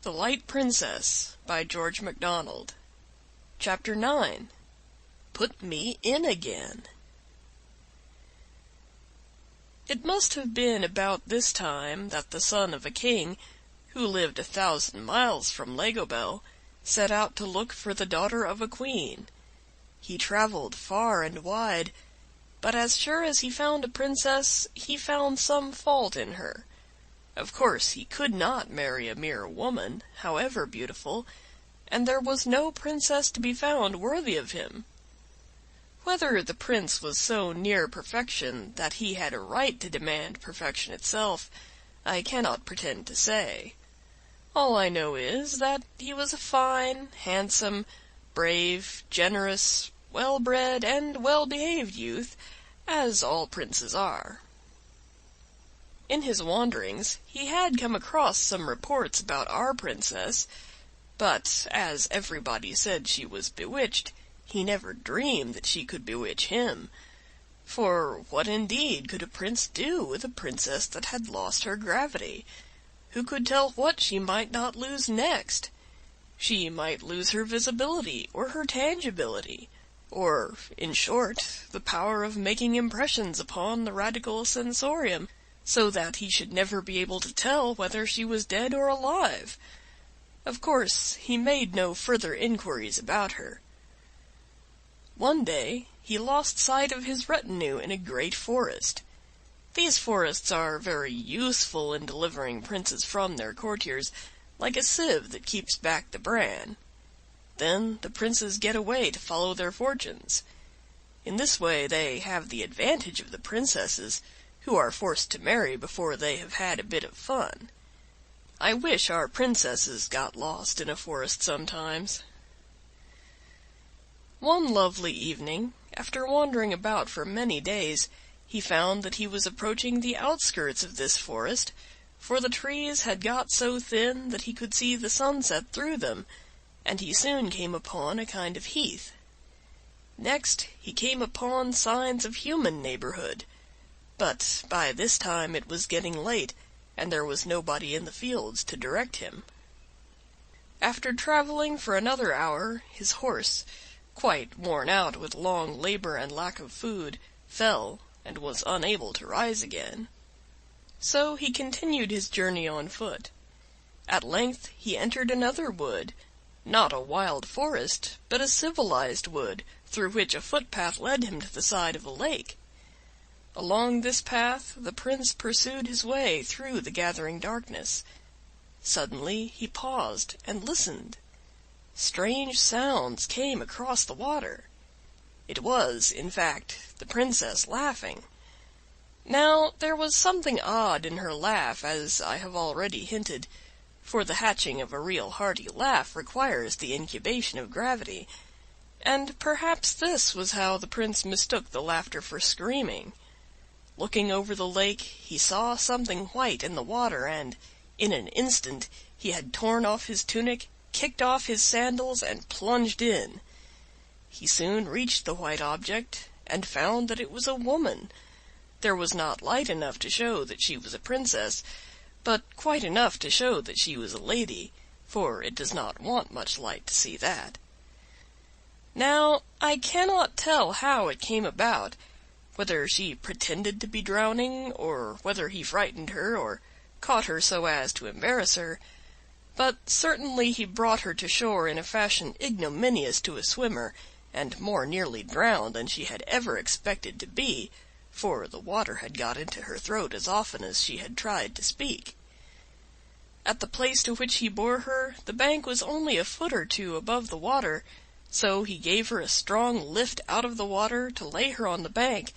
The Light Princess by George Macdonald. Chapter 9. Put Me In Again. It must have been about this time that the son of a king, who lived 1,000 miles from Lagobel, set out to look for the daughter of a queen. He traveled far and wide, but as sure as he found a princess, he found some fault in her. Of course he could not marry a mere woman, however beautiful, and there was no princess to be found worthy of him. Whether the prince was so near perfection that he had a right to demand perfection itself, I cannot pretend to say. All I know is that he was a fine, handsome, brave, generous, well-bred, and well-behaved youth, as all princes are. In his wanderings he had come across some reports about our princess, but as everybody said she was bewitched, he never dreamed that she could bewitch him. For what indeed could a prince do with a princess that had lost her gravity? Who could tell what she might not lose next? She might lose her visibility or her tangibility, or, in short, the power of making impressions upon the radical sensorium, so that he should never be able to tell whether she was dead or alive. Of course, he made no further inquiries about her. One day he lost sight of his retinue in a great forest. These forests are very useful in delivering princes from their courtiers, like a sieve that keeps back the bran. Then the princes get away to follow their fortunes. In this way they have the advantage of the princesses, who are forced to marry before they have had a bit of fun. I wish our princesses got lost in a forest sometimes. One lovely evening, after wandering about for many days, he found that he was approaching the outskirts of this forest, for the trees had got so thin that he could see the sunset through them, and he soon came upon a kind of heath. Next he came upon signs of human neighborhood, but by this time it was getting late, and there was nobody in the fields to direct him. After traveling for another hour, his horse, quite worn out with long labor and lack of food, fell and was unable to rise again. So he continued his journey on foot. At length he entered another wood, not a wild forest, but a civilized wood, through which a footpath led him to the side of a lake. Along this path the prince pursued his way through the gathering darkness. Suddenly he paused and listened. Strange sounds came across the water. It was, in fact, the princess laughing. Now, there was something odd in her laugh, as I have already hinted, for the hatching of a real hearty laugh requires the incubation of gravity, and perhaps this was how the prince mistook the laughter for screaming. Looking over the lake, he saw something white in the water, and in an instant he had torn off his tunic, kicked off his sandals, and plunged in. He soon reached the white object, and found that it was a woman. There was not light enough to show that she was a princess, but quite enough to show that she was a lady, for it does not want much light to see that. Now, I cannot tell how it came about, whether she pretended to be drowning, or whether he frightened her, or caught her so as to embarrass her, but certainly he brought her to shore in a fashion ignominious to a swimmer, and more nearly drowned than she had ever expected to be, for the water had got into her throat as often as she had tried to speak. At the place to which he bore her, the bank was only a foot or two above the water, so he gave her a strong lift out of the water to lay her on the bank,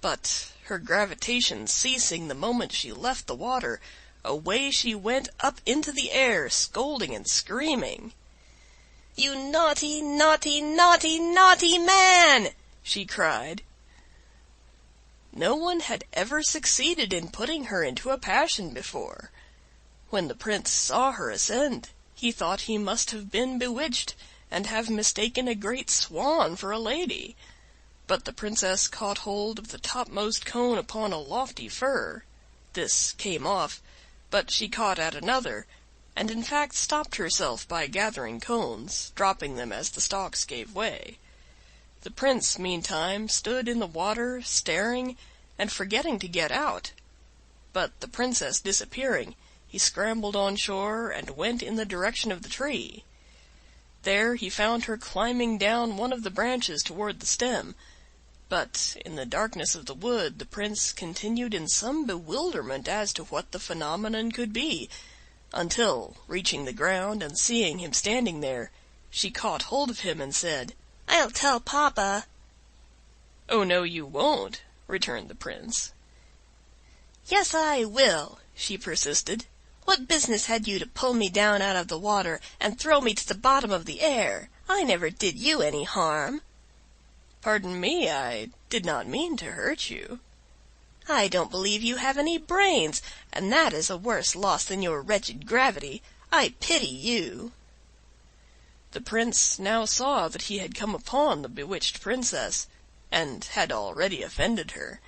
but her gravitation ceasing the moment she left the water, away she went up into the air, scolding and screaming. "You naughty, naughty, naughty, naughty man!" she cried. No one had ever succeeded in putting her into a passion before. When the prince saw her ascend, he thought he must have been bewitched, and have mistaken a great swan for a lady. But the princess caught hold of the topmost cone upon a lofty fir. This came off, but she caught at another, and in fact stopped herself by gathering cones, dropping them as the stalks gave way. The Prince, meantime, stood in the water, staring, and forgetting to get out. But the Princess disappearing, he scrambled on shore and went in the direction of the tree. There he found her climbing down one of the branches toward the stem, but in the darkness of the wood the Prince continued in some bewilderment as to what the phenomenon could be, until, reaching the ground and seeing him standing there, she caught hold of him and said, "I'll tell Papa." "Oh, no, you won't," returned the Prince. "Yes, I will," she persisted. "What business had you to pull me down out of the water and throw me to the bottom of the air? I never did you any harm." "Pardon me, I did not mean to hurt you." "I don't believe you have any brains, and that is a worse loss than your wretched gravity. I pity you." The Prince now saw that he had come upon the bewitched Princess, and had already offended her.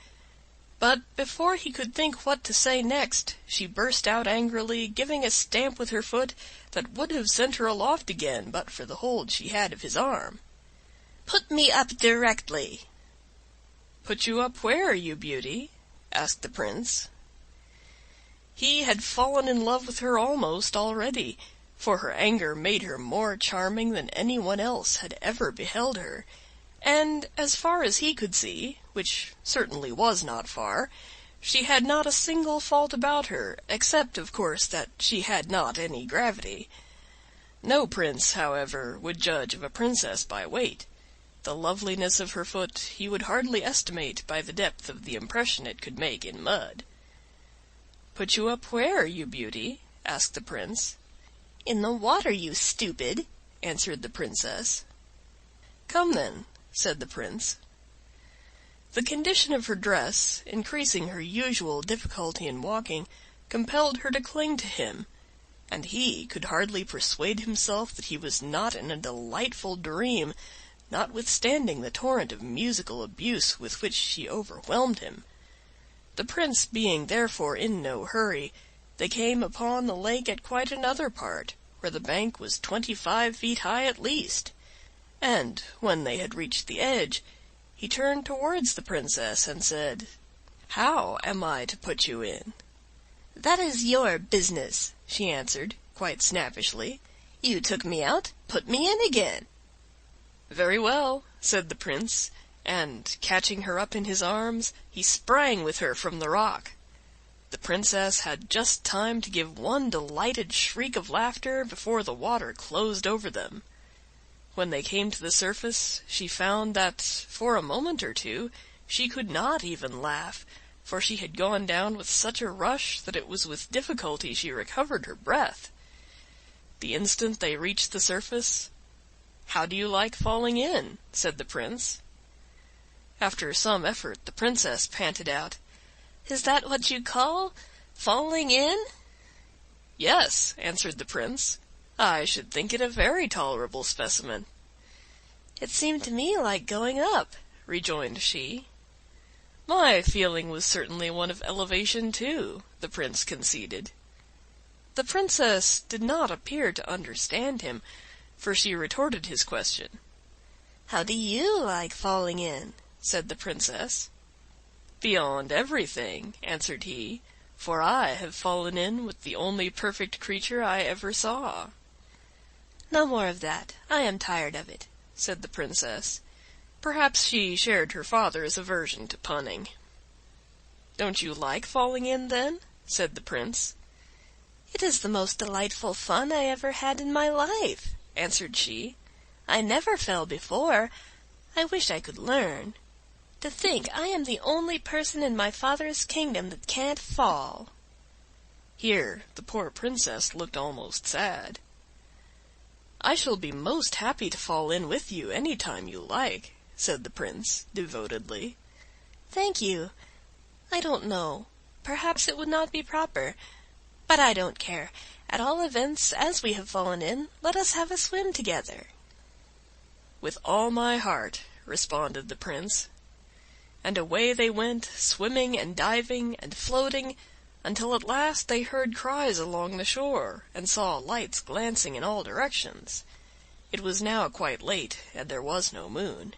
But before he could think what to say next, she burst out angrily, giving a stamp with her foot that would have sent her aloft again but for the hold she had of his arm. "Put me up directly." "Put you up where, you beauty?" asked the Prince. He had fallen in love with her almost already, for her anger made her more charming than anyone else had ever beheld her, and as far as he could see, which certainly was not far, she had not a single fault about her, except, of course, that she had not any gravity. No prince, however, would judge of a princess by weight. The loveliness of her foot he would hardly estimate by the depth of the impression it could make in mud. "Put you up where, you beauty?" asked the Prince. "In the water, you stupid," answered the Princess. "Come, then," said the Prince. The condition of her dress, increasing her usual difficulty in walking, compelled her to cling to him, and he could hardly persuade himself that he was not in a delightful dream, notwithstanding the torrent of musical abuse with which she overwhelmed him. The Prince being therefore in no hurry, they came upon the lake at quite another part, where the bank was 25 feet high at least, and when they had reached the edge, he turned towards the Princess and said, "How am I to put you in?" "That is your business," she answered, quite snappishly. "You took me out, put me in again." "Very well," said the Prince, and catching her up in his arms, he sprang with her from the rock. The Princess had just time to give one delighted shriek of laughter before the water closed over them. When they came to the surface, she found that, for a moment or two, she could not even laugh, for she had gone down with such a rush that it was with difficulty she recovered her breath. The instant they reached the surface, "How do you like falling in?" said the Prince. After some effort, the Princess panted out, "Is that what you call falling in?" "Yes," answered the Prince. "I should think it a very tolerable specimen." "It seemed to me like going up," rejoined she. "My feeling was certainly one of elevation, too," the Prince conceded. The Princess did not appear to understand him, for she retorted his question. "How do you like falling in?" said the Princess. "Beyond everything," answered he, "for I have fallen in with the only perfect creature I ever saw." "No more of that. I am tired of it," said the Princess. Perhaps she shared her father's aversion to punning. "Don't you like falling in, then?" said the Prince. "It is the most delightful fun I ever had in my life," answered she. "I never fell before. I wish I could learn. To think I am the only person in my father's kingdom that can't fall." Here the poor Princess looked almost sad. "I shall be most happy to fall in with you any time you like," said the Prince, devotedly. "Thank you. I don't know. Perhaps it would not be proper. But I don't care. At all events, as we have fallen in, let us have a swim together." "With all my heart," responded the Prince. And away they went, swimming and diving and floating, until at last they heard cries along the shore, and saw lights glancing in all directions. It was now quite late, and there was no moon.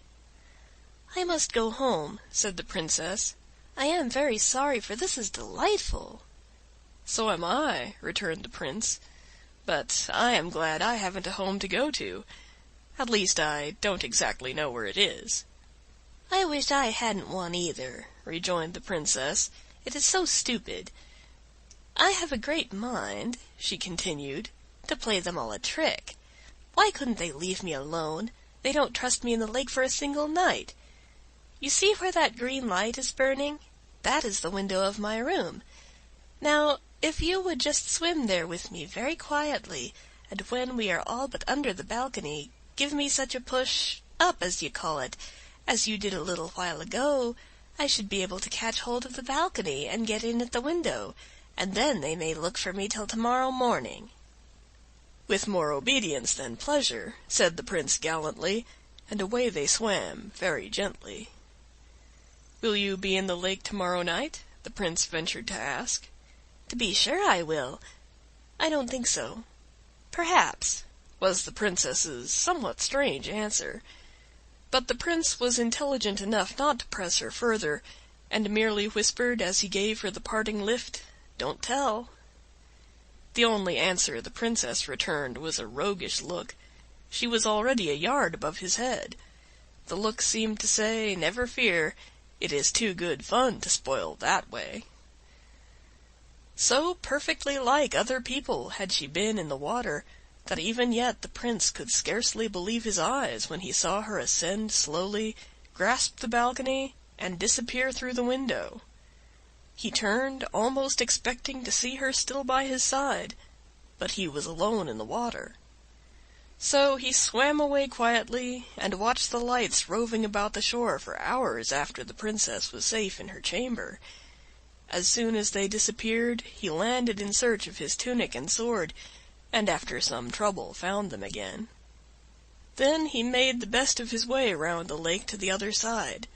"I must go home," said the Princess. "I am very sorry, for this is delightful." "So am I," returned the Prince. "But I am glad I haven't a home to go to. At least I don't exactly know where it is." "I wish I hadn't one either," rejoined the Princess. "It is so stupid. I have a great mind," she continued, "to play them all a trick. Why couldn't they leave me alone? They don't trust me in the lake for a single night. You see where that green light is burning? That is the window of my room. Now, if you would just swim there with me very quietly, and when we are all but under the balcony, give me such a push, up as you call it, as you did a little while ago, I should be able to catch hold of the balcony and get in at the window, and then they may look for me till tomorrow morning." "With more obedience than pleasure," said the Prince gallantly, and away they swam very gently. "Will you be in the lake tomorrow night?" the Prince ventured to ask. "To be sure I will. I don't think so. Perhaps," was the Princess's somewhat strange answer. But the Prince was intelligent enough not to press her further, and merely whispered as he gave her the parting lift, "Don't tell." The only answer the Princess returned was a roguish look. She was already a yard above his head. The look seemed to say, "Never fear, it is too good fun to spoil that way." So perfectly like other people had she been in the water, that even yet the Prince could scarcely believe his eyes when he saw her ascend slowly, grasp the balcony, and disappear through the window. He turned, almost expecting to see her still by his side, but he was alone in the water. So he swam away quietly, and watched the lights roving about the shore for hours after the Princess was safe in her chamber. As soon as they disappeared, he landed in search of his tunic and sword, and after some trouble found them again. Then he made the best of his way round the lake to the other side.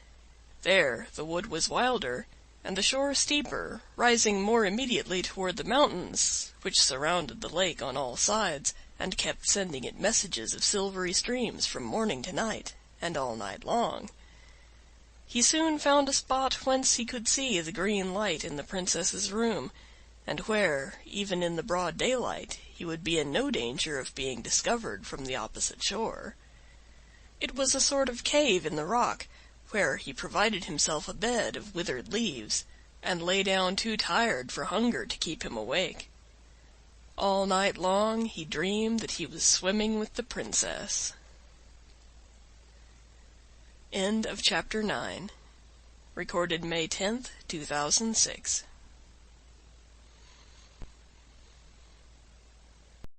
There the wood was wilder, and the shore steeper, rising more immediately toward the mountains, which surrounded the lake on all sides, and kept sending it messages of silvery streams from morning to night, and all night long. He soon found a spot whence he could see the green light in the Princess's room, and where, even in the broad daylight, he would be in no danger of being discovered from the opposite shore. It was a sort of cave in the rock, where he provided himself a bed of withered leaves, and lay down too tired for hunger to keep him awake. All night long he dreamed that he was swimming with the Princess. End of Chapter 9. Recorded May 10th, 2006.